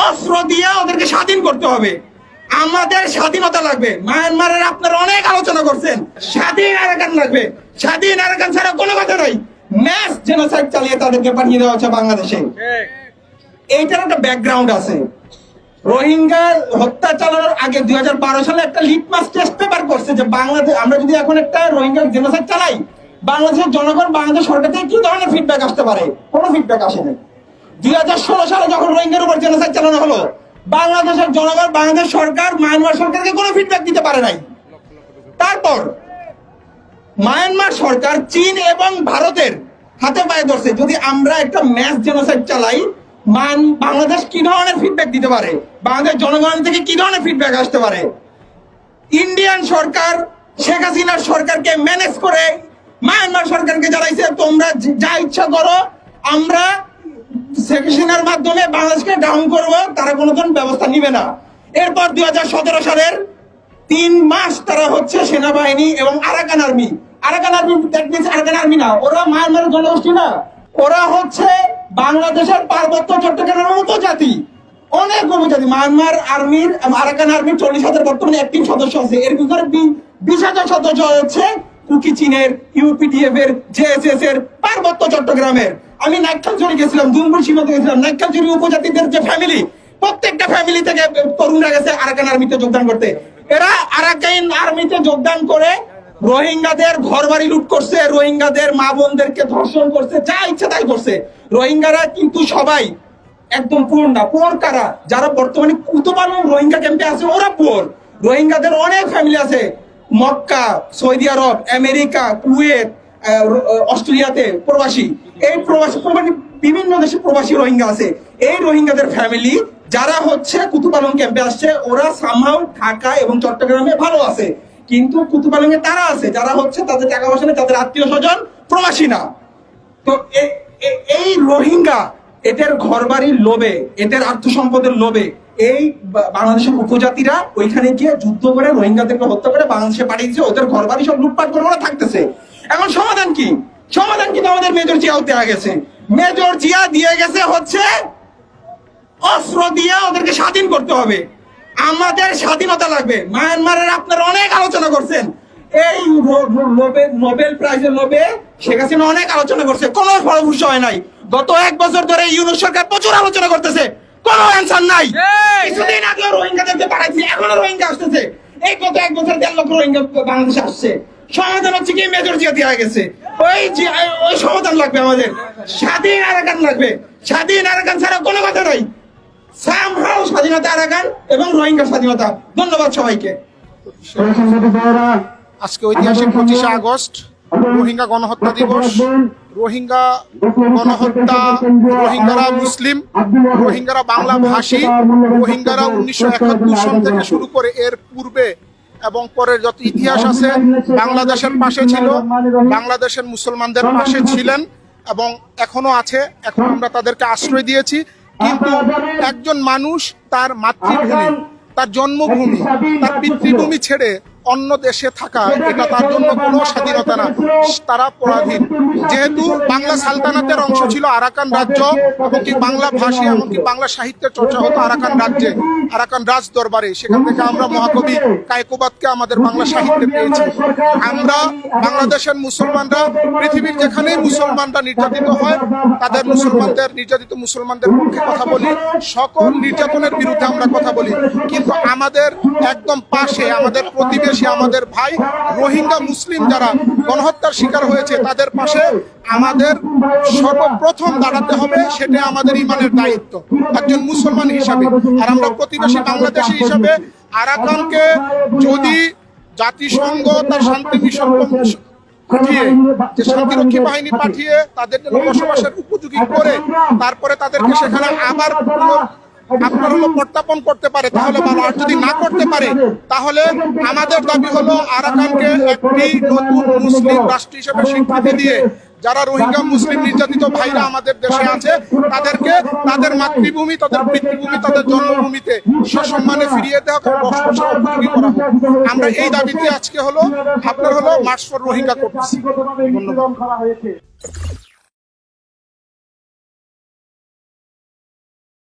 অস্ত্র দিয়ে ওদেরকে স্বাধীন করতে হবে। আমাদের স্বাধীনতা লাগবে। মায়ানমারের আপনারা অনেক আলোচনা করছেন, স্বাধীন আরাকান লাগবে। স্বাধীন আরাকান ছাড়া কোনো কথা নাই। ম্যাস জেনোসাইড চালিয়ে তাদেরকে পাঠিয়ে দেওয়া হচ্ছে বাংলাদেশে। এইটার একটা ব্যাকগ্রাউন্ড আছে। রোহিঙ্গা হত্যা চালানোর আগে 2012 সালে একটা লিটমাস টেস্ট পেপার করছে যে বাংলাদেশ, আমরা যদি এখন একটা রোহিঙ্গা জেনোসাইড চালাই, বাংলাদেশের জনগণ বাংলাদেশ সরকার থেকে কি ধরনের ফিডব্যাক আসতে পারে? কোনো ফিডব্যাক আসেনি। 2016 সালে যখন রোহিঙ্গার উপর জেনোসাইড চালানো হলো, বাংলাদেশের জনগণ বাংলাদেশ সরকার মায়ানমার সরকারকে কোনো ফিডব্যাক দিতে পারে নাই। তারপর মায়ানমার সরকার চীন এবং ভারতের হাতে পায়ে ধরছে, যদি আমরা একটা ম্যাস জেনোসাইড চালাই, বাংলাদেশ কি ধরনের ফিডব্যাক দিতে পারে, বাংলাদেশ জনগণ থেকে কি ধরনের ফিডব্যাক আসতে পারে। ইন্ডিয়ান সরকার শেখ হাসিনার সরকারকে ম্যানেজ করে মায়ানমার সরকারকে জানাইছে তোমরা যা ইচ্ছা করো, আমরা শেখ হাসিনার মাধ্যমে বাংলাদেশকে ডাউন করবো, তারা কোনো ব্যবস্থা নিবে না। এরপর 2017 সালের 3 মাস তারা হচ্ছে সেনাবাহিনী এবং আরাকান আর্মি না, ওরা মায়ানমারের জনগোষ্ঠী না, ওরা হচ্ছে বাংলাদেশের পার্বত্য চট্টগ্রামের উপজাতি, অনেক উপজাতি। মায়ানমার আর্মির আরাকান আর্মির 40,000 বর্তমানে অ্যাক্টিভ সদস্য আছে। এর ভিতরে 20,000 সদস্য হচ্ছে কুকি চীনের, ইউপিডিএফ এর, জেএসএস এর, পার্বত্য চট্টগ্রামের। আমি নাইক্ষ্যংছড়ি গেছিলাম, দুমবুর সীমান্তে গেছিলাম। নাইক্ষ্যংছড়ি উপজাতিদের যে ফ্যামিলি, প্রত্যেকটা ফ্যামিলি থেকে তরুণরা গেছে আরাকান আর্মিতে যোগদান করতে। এরা আরাকান আর্মিতে যোগদান করে রোহিঙ্গাদের ঘর বাড়ি লুট করছে, রোহিঙ্গাদের মা বোনদেরকে ধর্ষণ করছে, যা ইচ্ছা তাই করছে। রোহিঙ্গারা কিন্তু সবাই একদম পুর না। পুর কারা? যারা বর্তমানে কুতুবালং রোহিঙ্গা ক্যাম্পে আছে, ওরা পুর। রোহিঙ্গাদের অনেক ফ্যামিলি আছে মক্কা, সৌদি আরব, আমেরিকা, কুয়েত, অস্ট্রেলিয়াতে প্রবাসী। এই প্রবাসী বিভিন্ন দেশে প্রবাসী রোহিঙ্গা আছে। এই রোহিঙ্গাদের ফ্যামিলি যারা হচ্ছে কুতুবালং ক্যাম্পে আসছে, ওরা সামহাও ঢাকা এবং চট্টগ্রামে ভালো আছে, কিন্তু কুতুবালং এ তারা আছে যারা হচ্ছে তাদের টাকা পয়সা নেই, তাদের আত্মীয় স্বজন প্রবাসী না। তো এই রোহিঙ্গা এদের ঘর বাড়ির লোভে, এদের আর্থ সম্পদের লোভে এই বাংলাদেশের উপজাতিরা ওইখানে গিয়ে যুদ্ধ করে রোহিঙ্গাদেরকে হত্যা করে বাংলাদেশে পাঠিয়েছে, ওদের ঘর বাড়ি সব লুটপাট করে ওরা থাকতেছে। এখন সমাধান কি? সমাধান কিন্তু আমাদের মেজর জিয়াও দেওয়া গেছে। মেজর জিয়া দিয়ে গেছে হচ্ছে অস্ত্র দিয়ে ওদেরকে স্বাধীন করতে হবে। আমাদের স্বাধীনতা লাগবে। মায়ানমারের আপনারা অনেক আলোচনা করছেন, এই নোবেল প্রাইজের লোভে শেখ হাসিনা অনেক আলোচনা করছে, কোনো ফলপ্রসূ হয় নাই। গত 1 বছর ধরে ইউনূস সরকার প্রচুর আলোচনা করতেছে, কোনো অ্যানসার নাই। কিছুদিন আগে রোহিঙ্গাদেরকে পাঠাইছে, এখনো রোহিঙ্গা আসতেছে। এই গত 1 বছর 1.5 লক্ষ রোহিঙ্গা বাংলাদেশে আসছে। সমাধান হচ্ছে কি? মেজর জিয়া দেওয়া গেছে। ওই সমাধান লাগবে আমাদের। স্বাধীন আরাকান লাগবে। স্বাধীন আরাকান ছাড়া কোনো কথা নাই। সামহাও স্বাধীনতা আরাকান এবং রোহিঙ্গা স্বাধীনতা। ধন্যবাদ সবাইকে। আজকে ঐতিহাসিক 25শে আগস্ট রোহিঙ্গা গণহত্যা দিবস। রোহিঙ্গা গণহত্যা, রোহিঙ্গারা মুসলিম, রোহিঙ্গারা বাংলা ভাষী, রোহিঙ্গারা 1971 সন থেকে শুরু করে এর পূর্বে এবং পরের যত ইতিহাস আছে বাংলাদেশের পাশে ছিল, বাংলাদেশের মুসলমানদের পাশে ছিলেন এবং এখনো আছে। এখন আমরা তাদেরকে আশ্রয় দিয়েছি, কিন্তু একজন মানুষ তার মাতৃভূমি, তার জন্মভূমি, তার পিতৃভূমি ছেড়ে অন্য দেশে থাকা, এটা তার জন্য কোনো স্বাধীনতা না, তারা পরাধীন। যেহেতু বাংলা সালতানাতের অংশ ছিল আরাকান রাজ্য, এমনকি বাংলা ভাষী, এমনকি বাংলা সাহিত্যের চর্চা হতো আরাকান রাজ্যে, আরাকান রাজ দরবারে। সেখান থেকে আমরা মহাকবি কায়কোবাদকে আমাদের বাংলা সাহিত্যে পেয়েছি। আমরা বাংলাদেশের মুসলমানরা, পৃথিবীর যেখানেই মুসলমানরা নির্যাতিত হয়, তাদের নির্যাতিত মুসলমানদের পক্ষে কথা বলি, সকল নির্যাতনের বিরুদ্ধে আমরা কথা বলি। কিন্তু আমাদের একদম পাশে, আমাদের প্রতিবেশী, আমাদের ভাই রোহিঙ্গা মুসলিম যারা গণহত্যার শিকার হয়েছে, তাদের পাশে আমাদের সর্বপ্রথম দাঁড়াতে হবে। সেটা আমাদের ইমানের দায়িত্ব একজন মুসলমান হিসাবে। আর আমরা প্রতিবেশী বাংলাদেশী হিসাবে আরাকানকে যদি জাতিসংঘ তার শান্তি মিশন পাঠিয়ে, যে শান্তিরক্ষী বাহিনী পাঠিয়ে তাদের জন্য বসবাসের উপযোগী করে তারপরে তাদেরকে সেখানে আবার আপনার প্রত্যাপন করতে পারে তাহলে ভালো। আর যদি না করতে পারে তাহলে আমাদের দাবি হলো আরাকানকে একটি নতুন মুসলিম রাষ্ট্র হিসেবে স্বীকৃতি দিয়ে যারা রোহিঙ্গা মুসলিম নির্যাতিত ভাইরা আমাদের দেশে আছে তাদেরকে তাদের মাতৃভূমি, তাদের পিতৃভূমি, তাদের জন্মভূমিতে সসম্মানে ফিরিয়ে দেওয়া, বসবাসের উপযোগী করা হোক। আমরা এই দাবিতে আজকে হলো মার্চ ফর রোহিঙ্গা করতেছি। ধন্যবাদ।